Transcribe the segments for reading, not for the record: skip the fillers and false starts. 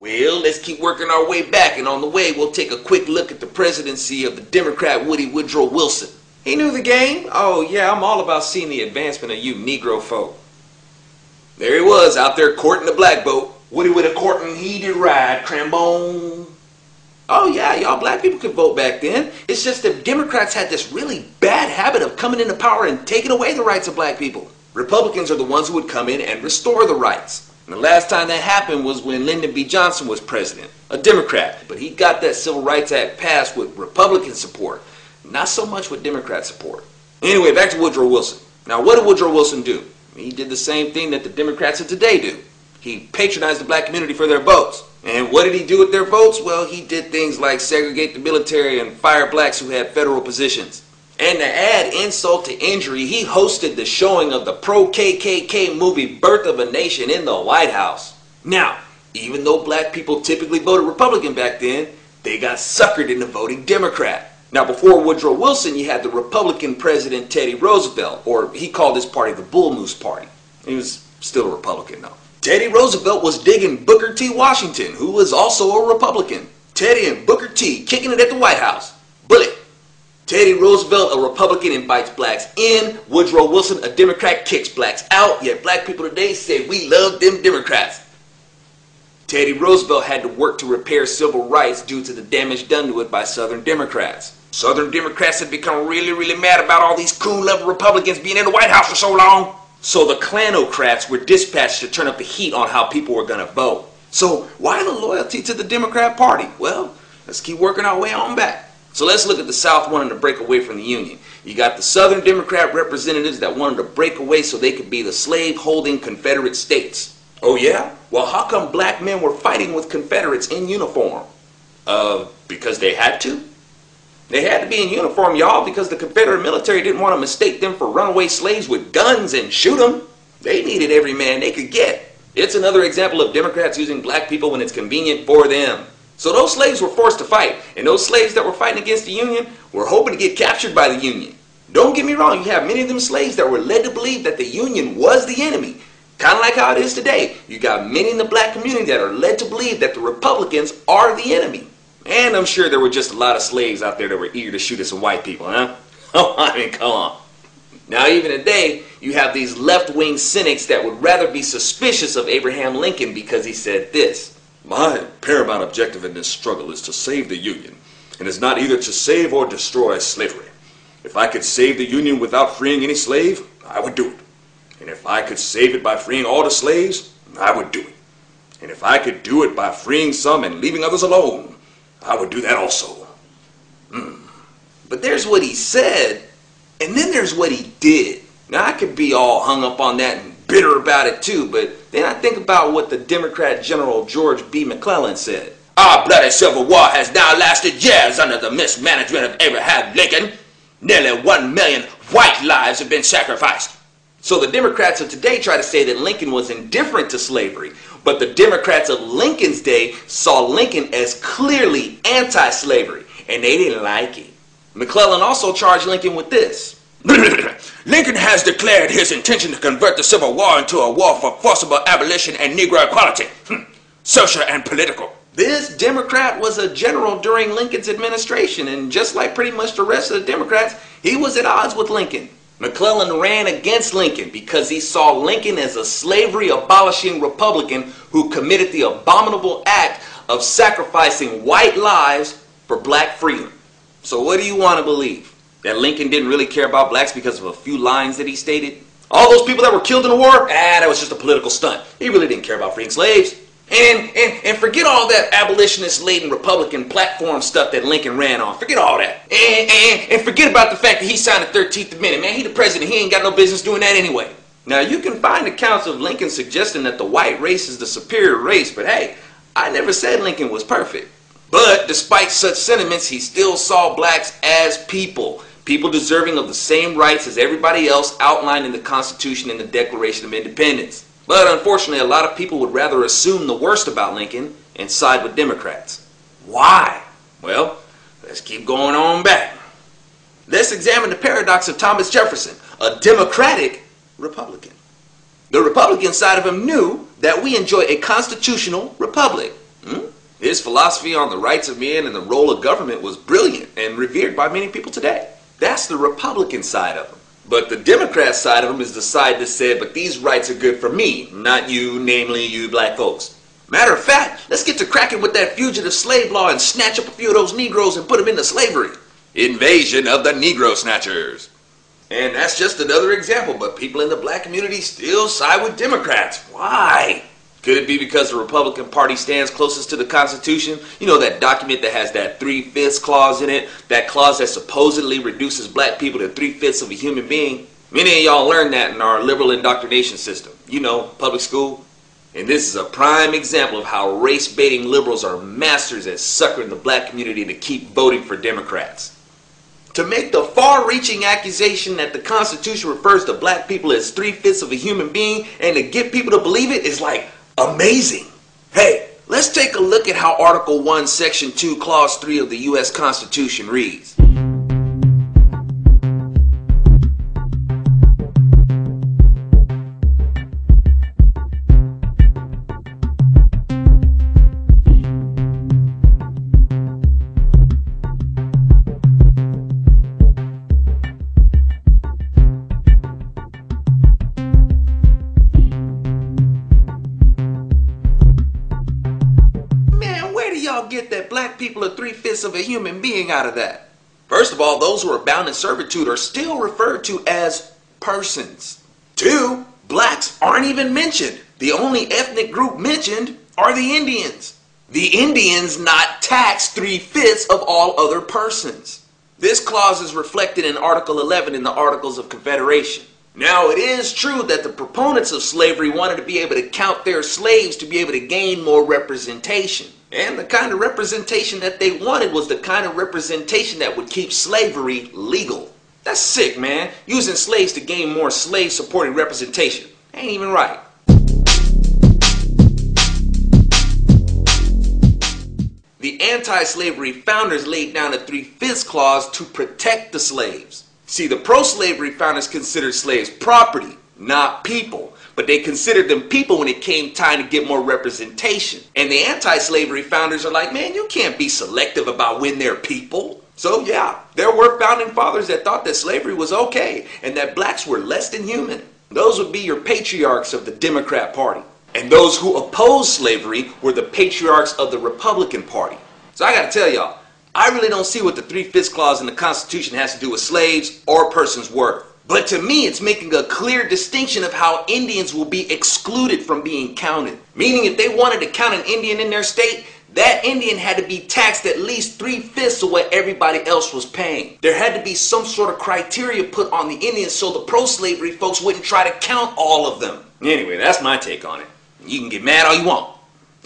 Well, let's keep working our way back, and on the way we'll take a quick look at the presidency of the Democrat Woody Woodrow Wilson. He knew the game. Oh yeah, I'm all about seeing the advancement of you Negro folk. There he was, out there courting the black vote. Woody with a courting heated ride, Crambone. Oh yeah, y'all black people could vote back then. It's just that Democrats had this really bad habit of coming into power and taking away the rights of black people. Republicans are the ones who would come in and restore the rights. And the last time that happened was when Lyndon B. Johnson was president, a Democrat. But he got that Civil Rights Act passed with Republican support, not so much with Democrat support. Anyway, back to Woodrow Wilson. Now, what did Woodrow Wilson do? He did the same thing that the Democrats of today do. He patronized the black community for their votes. And what did he do with their votes? Well, he did things like segregate the military and fire blacks who had federal positions. And to add insult to injury, he hosted the showing of the pro-KKK movie Birth of a Nation in the White House. Now, even though black people typically voted Republican back then, they got suckered into voting Democrat. Now, before Woodrow Wilson, you had the Republican president Teddy Roosevelt, or he called his party the Bull Moose Party. He was still a Republican though. Teddy Roosevelt was digging Booker T. Washington, who was also a Republican. Teddy and Booker T kicking it at the White House. Bullet. Teddy Roosevelt, a Republican, invites blacks in. Woodrow Wilson, a Democrat, kicks blacks out. Yet black people today say we love them Democrats. Teddy Roosevelt had to work to repair civil rights due to the damage done to it by Southern Democrats. Southern Democrats had become really mad about all these coon-loving Republicans being in the White House for so long. So the Klanocrats were dispatched to turn up the heat on how people were going to vote. So why the loyalty to the Democrat Party? Well, let's keep working our way on back. So let's look at the South wanting to break away from the Union. You got the Southern Democrat representatives that wanted to break away so they could be the slave-holding Confederate states. Oh yeah? Well, how come black men were fighting with Confederates in uniform? Because they had to? They had to be in uniform, y'all, because the Confederate military didn't want to mistake them for runaway slaves with guns and shoot them. They needed every man they could get. It's another example of Democrats using black people when it's convenient for them. So those slaves were forced to fight, and those slaves that were fighting against the Union were hoping to get captured by the Union. Don't get me wrong, you have many of them slaves that were led to believe that the Union was the enemy. Kind of like how it is today. You got many in the black community that are led to believe that the Republicans are the enemy. And I'm sure there were just a lot of slaves out there that were eager to shoot at some white people, huh? Oh, I mean, come on. Now, even today, you have these left-wing cynics that would rather be suspicious of Abraham Lincoln because he said this. My paramount objective in this struggle is to save the Union, and is not either to save or destroy slavery. If I could save the Union without freeing any slave, I would do it. And if I could save it by freeing all the slaves, I would do it. And if I could do it by freeing some and leaving others alone, I would do that also. But there's what he said, and then there's what he did. Now, I could be all hung up on that and bitter about it too, but then I think about what the Democrat General George B. McClellan said. Our bloody Civil War has now lasted years under the mismanagement of Abraham Lincoln. Nearly 1 million white lives have been sacrificed. So the Democrats of today try to say that Lincoln was indifferent to slavery, but the Democrats of Lincoln's day saw Lincoln as clearly anti-slavery, and they didn't like it. McClellan also charged Lincoln with this. Lincoln has declared his intention to convert the Civil War into a war for forcible abolition and Negro equality, social and political. This Democrat was a general during Lincoln's administration, and just like pretty much the rest of the Democrats, he was at odds with Lincoln. McClellan ran against Lincoln because he saw Lincoln as a slavery-abolishing Republican who committed the abominable act of sacrificing white lives for black freedom. So what do you want to believe? That Lincoln didn't really care about blacks because of a few lines that he stated? All those people that were killed in the war? That was just a political stunt. He really didn't care about freeing slaves. And forget all that abolitionist-laden Republican platform stuff that Lincoln ran on. Forget all that. And forget about the fact that he signed the 13th Amendment. Man, he the president. He ain't got no business doing that anyway. Now, you can find accounts of Lincoln suggesting that the white race is the superior race, but hey, I never said Lincoln was perfect. But despite such sentiments, he still saw blacks as people. People deserving of the same rights as everybody else outlined in the Constitution and the Declaration of Independence. But unfortunately, a lot of people would rather assume the worst about Lincoln and side with Democrats. Why? Well, let's keep going on back. Let's examine the paradox of Thomas Jefferson, a Democratic Republican. The Republican side of him knew that we enjoy a constitutional republic. His philosophy on the rights of man and the role of government was brilliant and revered by many people today. That's the Republican side of him. But the Democrat side of him is the side that said, but these rights are good for me, not you, namely you black folks. Matter of fact, let's get to cracking with that fugitive slave law and snatch up a few of those Negroes and put them into slavery. Invasion of the Negro Snatchers. And that's just another example, but people in the black community still side with Democrats. Why? Could it be because the Republican Party stands closest to the Constitution? You know, that document that has that 3/5 clause in it, that clause that supposedly reduces black people to 3/5 of a human being? Many of y'all learned that in our liberal indoctrination system. You know, public school. And this is a prime example of how race-baiting liberals are masters at suckering the black community to keep voting for Democrats. To make the far-reaching accusation that the Constitution refers to black people as 3/5 of a human being and to get people to believe it is like amazing. Hey, let's take a look at how Article 1, Section 2, Clause 3 of the U.S. Constitution reads. Y'all get that black people are 3/5 of a human being out of that? First of all, those who are bound in servitude are still referred to as persons. 2, blacks aren't even mentioned. The only ethnic group mentioned are the Indians. The Indians not taxed 3/5 of all other persons. This clause is reflected in Article 11 in the Articles of Confederation. Now, it is true that the proponents of slavery wanted to be able to count their slaves to be able to gain more representation. And the kind of representation that they wanted was the kind of representation that would keep slavery legal. That's sick, man. Using slaves to gain more slave-supported representation. Ain't even right. The anti-slavery founders laid down a 3/5 clause to protect the slaves. See, the pro-slavery founders considered slaves property, not people. But they considered them people when it came time to get more representation. And the anti-slavery founders are like, man, you can't be selective about when they're people. So yeah, there were founding fathers that thought that slavery was okay and that blacks were less than human. Those would be your patriarchs of the Democrat Party. And those who opposed slavery were the patriarchs of the Republican Party. So I gotta tell y'all, I really don't see what the 3/5 clause in the Constitution has to do with slaves or a person's worth. But to me, it's making a clear distinction of how Indians will be excluded from being counted. Meaning if they wanted to count an Indian in their state, that Indian had to be taxed at least 3/5 of what everybody else was paying. There had to be some sort of criteria put on the Indians so the pro-slavery folks wouldn't try to count all of them. Anyway, that's my take on it. You can get mad all you want.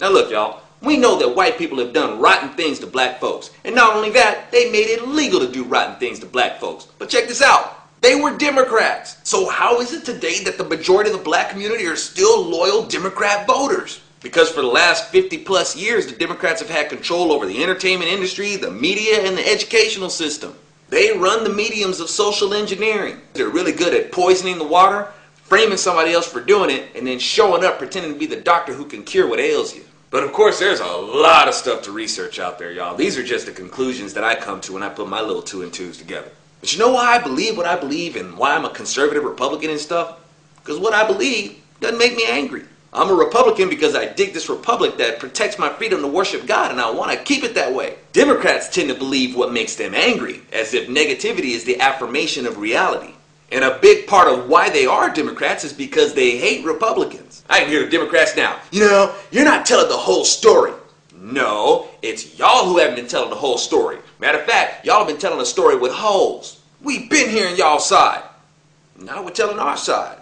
Now look, y'all. We know that white people have done rotten things to black folks. And not only that, they made it illegal to do rotten things to black folks. But check this out. They were Democrats. So how is it today that the majority of the black community are still loyal Democrat voters? Because for the last 50 plus years, the Democrats have had control over the entertainment industry, the media, and the educational system. They run the mediums of social engineering. They're really good at poisoning the water, framing somebody else for doing it, and then showing up pretending to be the doctor who can cure what ails you. But of course, there's a lot of stuff to research out there, y'all. These are just the conclusions that I come to when I put my little 2 and 2s together. But you know why I believe what I believe and why I'm a conservative Republican and stuff? Because what I believe doesn't make me angry. I'm a Republican because I dig this republic that protects my freedom to worship God, and I want to keep it that way. Democrats tend to believe what makes them angry, as if negativity is the affirmation of reality. And a big part of why they are Democrats is because they hate Republicans. I can hear the Democrats now, you know, you're not telling the whole story. No, it's y'all who haven't been telling the whole story. Matter of fact, y'all have been telling a story with holes. We've been hearing y'all's side. Now we're telling our side.